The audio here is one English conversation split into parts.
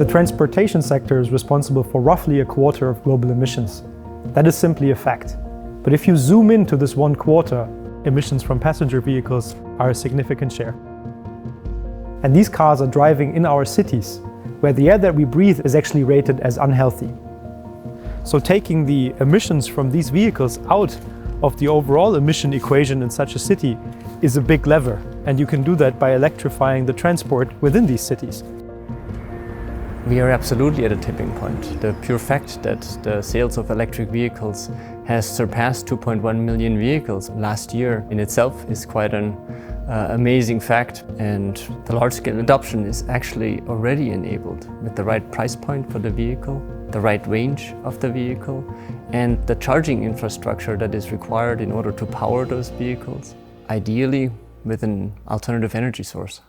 The transportation sector is responsible for roughly a quarter of global emissions. That is simply a fact. But if you zoom into this 1/4, emissions from passenger vehicles are a significant share. And these cars are driving in our cities, where the air that we breathe is actually rated as unhealthy. So taking the emissions from these vehicles out of the overall emission equation in such a city is a big lever, and you can do that by electrifying the transport within these cities. We are absolutely at a tipping point. The pure fact that the sales of electric vehicles has surpassed 2.1 million vehicles last year in itself is quite an amazing fact, and the large-scale adoption is actually already enabled with the right price point for the vehicle, the right range of the vehicle, and the charging infrastructure that is required in order to power those vehicles, ideally with an alternative energy source.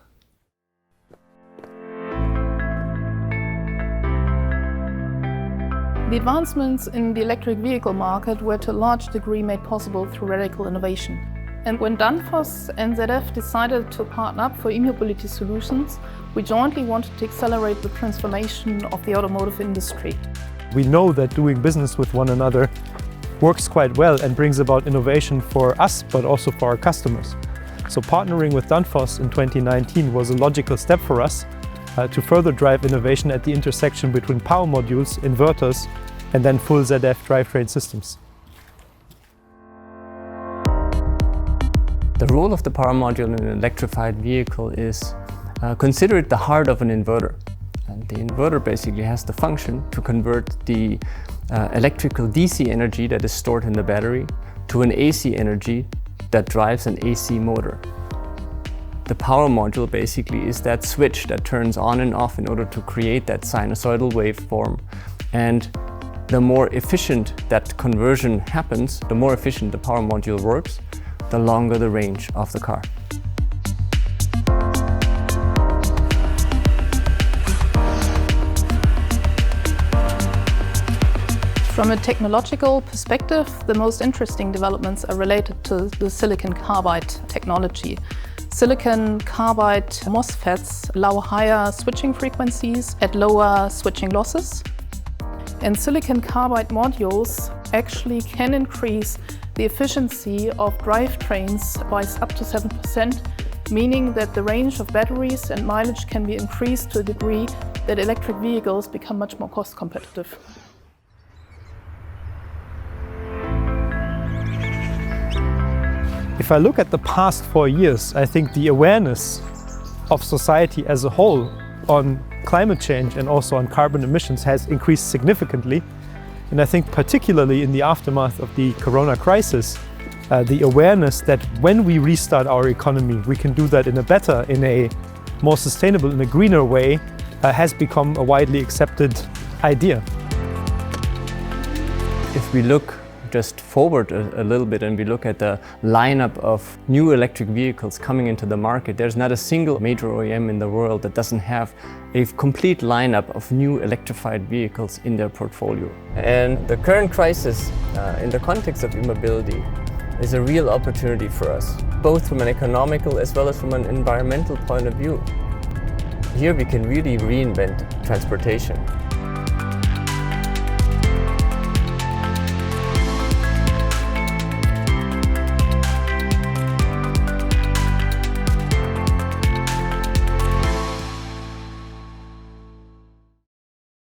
The advancements in the electric vehicle market were to a large degree made possible through radical innovation. And when Danfoss and ZF decided to partner up for e-mobility solutions, we jointly wanted to accelerate the transformation of the automotive industry. We know that doing business with one another works quite well and brings about innovation for us, but also for our customers. So partnering with Danfoss in 2019 was a logical step for us to further drive innovation at the intersection between power modules, inverters, and then full ZF drivetrain systems. The role of the power module in an electrified vehicle is considered the heart of an inverter. And the inverter basically has the function to convert the electrical DC energy that is stored in the battery to an AC energy that drives an AC motor. The power module basically is that switch that turns on and off in order to create that sinusoidal waveform. And the more efficient that conversion happens, the more efficient the power module works, the longer the range of the car. From a technological perspective, the most interesting developments are related to the silicon carbide technology. Silicon carbide MOSFETs allow higher switching frequencies at lower switching losses. And silicon carbide modules actually can increase the efficiency of drivetrains by up to 7%, meaning that the range of batteries and mileage can be increased to a degree that electric vehicles become much more cost competitive. If I look at the past 4 years, I think the awareness of society as a whole on climate change and also on carbon emissions has increased significantly. And I think particularly in the aftermath of the corona crisis, the awareness that when we restart our economy, we can do that in a better, in a more sustainable, in a greener way, has become a widely accepted idea. If we look just forward a little bit and we look at the lineup of new electric vehicles coming into the market, there's not a single major OEM in the world that doesn't have a complete lineup of new electrified vehicles in their portfolio. And the current crisis in the context of e-mobility is a real opportunity for us, both from an economical as well as from an environmental point of view. Here we can really reinvent transportation.